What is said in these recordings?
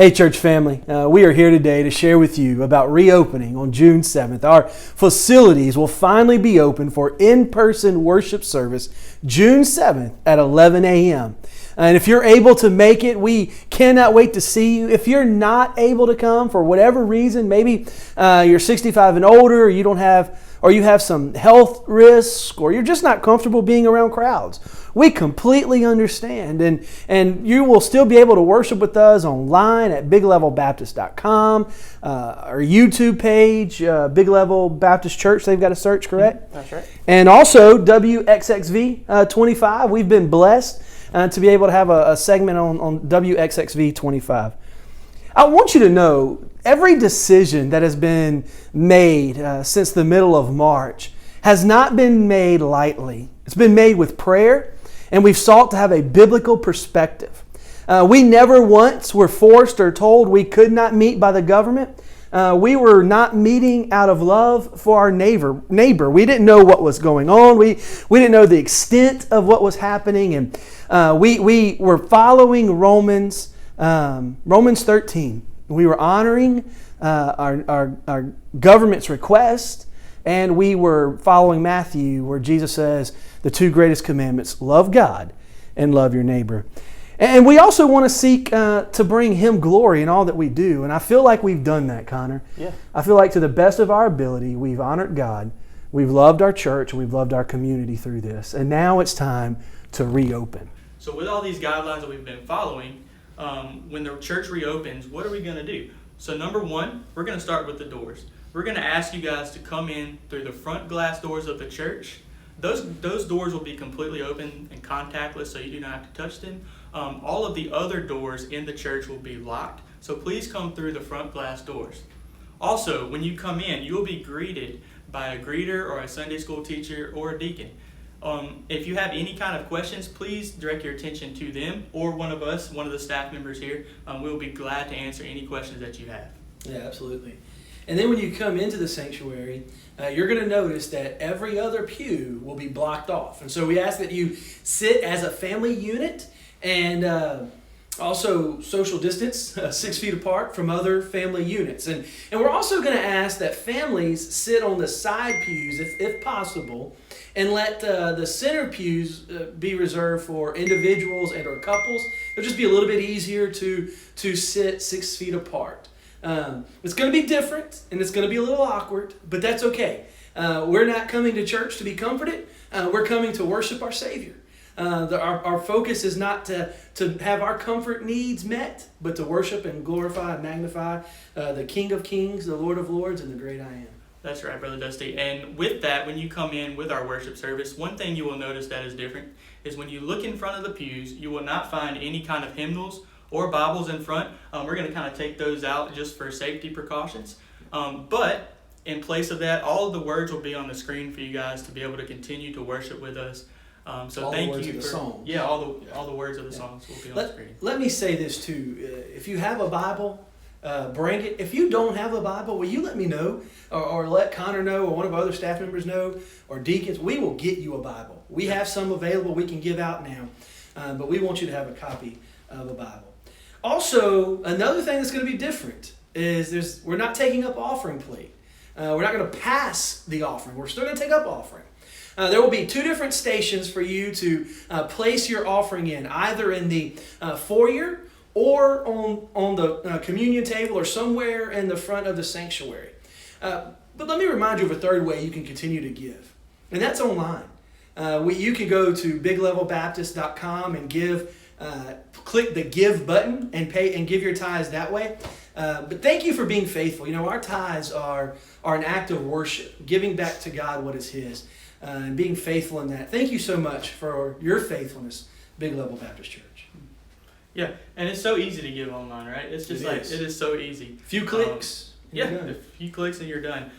Hey church family, we are here today to share with you about reopening on June 7th. Our facilities will finally be open for in-person worship service June 7th at 11 a.m. And if you're able to make it, we cannot wait to see you. If you're not able to come for whatever reason, maybe you're 65 and older, or you have some health risks, or you're just not comfortable being around crowds, we completely understand. And you will still be able to worship with us online at biglevelbaptist.com, our YouTube page, Big Level Baptist Church, they've got a search, correct? That's right. And also WXXV 25. We've been blessed to be able to have a segment on WXXV 25. I want you to know every decision that has been made since the middle of March has not been made lightly. It's been made with prayer, and we've sought to have a biblical perspective. We never once were forced or told we could not meet by the government. We were not meeting out of love for our neighbor. We didn't know what was going on. We didn't know the extent of what was happening, and we were following Romans 13. We were honoring our government's request, and we were following Matthew, where Jesus says the two greatest commandments: love God and love your neighbor. And we also want to seek to bring Him glory in all that we do. And I feel like we've done that, Connor. Yeah. I feel like to the best of our ability, we've honored God, we've loved our church, we've loved our community through this. And now it's time to reopen. So with all these guidelines that we've been following, when the church reopens, what are we going to do? So number one, we're going to start with the doors. We're going to ask you guys to come in through the front glass doors of the church. Those doors will be completely open and contactless, so you do not have to touch them. All of the other doors in the church will be locked, so please come through the front glass doors. Also, when you come in, you will be greeted by a greeter or a Sunday school teacher or a deacon. If you have any kind of questions, please direct your attention to them or one of us, one of the staff members here. We'll be glad to answer any questions that you have. Yeah, absolutely. And then when you come into the sanctuary, you're going to notice that every other pew will be blocked off. And so we ask that you sit as a family unit and also social distance, 6 feet apart from other family units. And we're also going to ask that families sit on the side pews, if possible, and let the center pews be reserved for individuals and or couples. It'll just be a little bit easier to sit 6 feet apart. It's going to be different, and it's going to be a little awkward, but that's okay. We're not coming to church to be comforted. We're coming to worship our Savior. Our focus is not to have our comfort needs met, but to worship and glorify and magnify the King of Kings, the Lord of Lords, and the great I Am. That's right, Brother Dusty. And with that, when you come in with our worship service, one thing you will notice that is different is when you look in front of the pews, you will not find any kind of hymnals or Bibles in front. We're going to kind of take those out just for safety precautions. But in place of that, all of the words will be on the screen for you guys to be able to continue to worship with us. So all thank the words you of the for song. Yeah, all the words of the songs will be on the screen. Let me say this too. If you have a Bible, bring it. If you don't have a Bible, will you let me know, or let Connor know, or one of our other staff members know, or deacons? We will get you a Bible. We have some available we can give out now, but we want you to have a copy of a Bible. Also, another thing that's going to be different is we're not taking up offering plate. We're not going to pass the offering. We're still going to take up offering. There will be 2 different stations for you to place your offering in, either in the foyer or on the communion table or somewhere in the front of the sanctuary. But let me remind you of a third way you can continue to give, and that's online. You can go to biglevelbaptist.com and give. Click the give button and pay and give your tithes that way. But thank you for being faithful. You know, our tithes are an act of worship, giving back to God what is His, and being faithful in that. Thank you so much for your faithfulness, Big Level Baptist Church. Yeah, and it's so easy to give online, right? It's just it is so easy. A few clicks. A few clicks and you're done.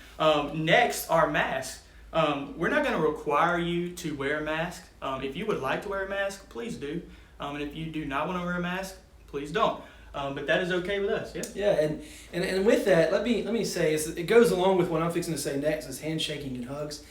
Next, our masks. We're not going to require you to wear a mask. If you would like to wear a mask, please do. And if you do not want to wear a mask, please don't. But that is okay with us, yeah? Yeah, and with that, let me say, it goes along with what I'm fixing to say next, is handshaking and hugs.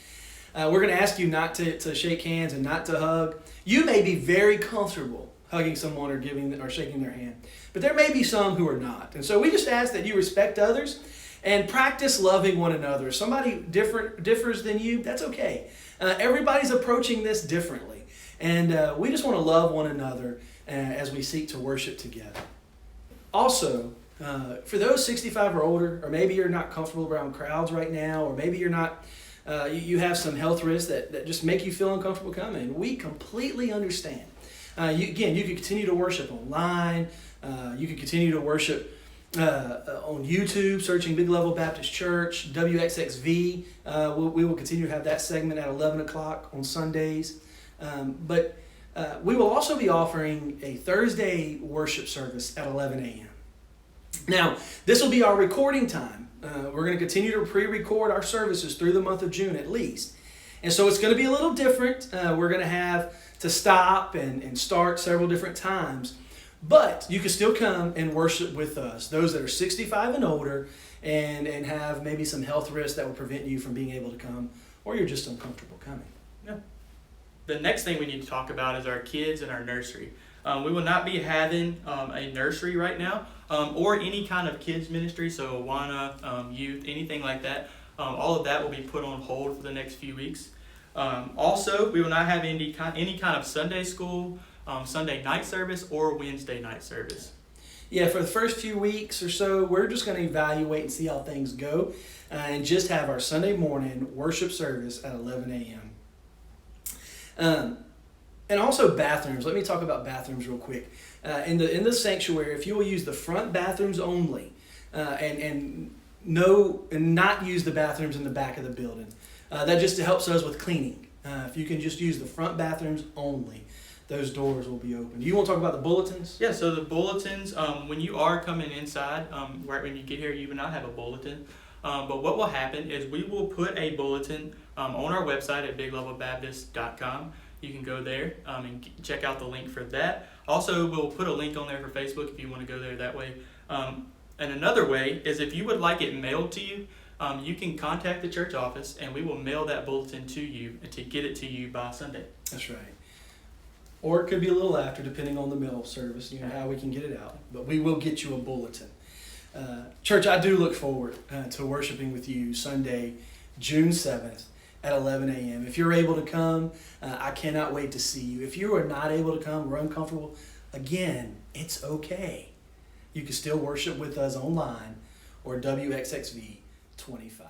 We're going to ask you not to shake hands and not to hug. You may be very comfortable hugging someone or giving or shaking their hand. But there may be some who are not. And so we just ask that you respect others and practice loving one another. If somebody differs than you, that's okay. Everybody's approaching this differently. And we just want to love one another as we seek to worship together. Also, for those 65 or older, or maybe you're not comfortable around crowds right now, or maybe you're not, you have some health risks that just make you feel uncomfortable coming, we completely understand. You can continue to worship online. You can continue to worship on YouTube, searching Big Level Baptist Church, WXXV. We will continue to have that segment at 11 o'clock on Sundays. But we will also be offering a Thursday worship service at 11 a.m. Now, this will be our recording time. We're going to continue to pre-record our services through the month of June at least. And so it's going to be a little different. We're going to have to stop and start several different times. But you can still come and worship with us. Those that are 65 and older and have maybe some health risks that would prevent you from being able to come, or you're just uncomfortable coming. Yeah. The next thing we need to talk about is our kids and our nursery. We will not be having a nursery right now or any kind of kids ministry, so Awana, youth, anything like that. All of that will be put on hold for the next few weeks. Also, we will not have any kind of Sunday school, Sunday night service, or Wednesday night service. Yeah, for the first few weeks or so, we're just going to evaluate and see how things go and just have our Sunday morning worship service at 11 a.m. And also bathrooms. Let me talk about bathrooms real quick. In the sanctuary, if you will use the front bathrooms only and not use the bathrooms in the back of the building, that just helps us with cleaning. If you can just use the front bathrooms only, those doors will be open. Do you want to talk about the bulletins? Yeah, so the bulletins, when you are coming inside, right when you get here, you will not have a bulletin. But what will happen is we will put a bulletin on our website at biglevelbaptist.com. You can go there and check out the link for that. Also, we'll put a link on there for Facebook if you want to go there that way. And another way is if you would like it mailed to you, you can contact the church office and we will mail that bulletin to you and to get it to you by Sunday. That's right. Or it could be a little after, depending on the mail service, how we can get it out. But we will get you a bulletin. Church, I do look forward to worshiping with you Sunday, June 7th at 11 a.m. If you're able to come, I cannot wait to see you. If you are not able to come or uncomfortable, again, it's okay. You can still worship with us online or WXXV 25.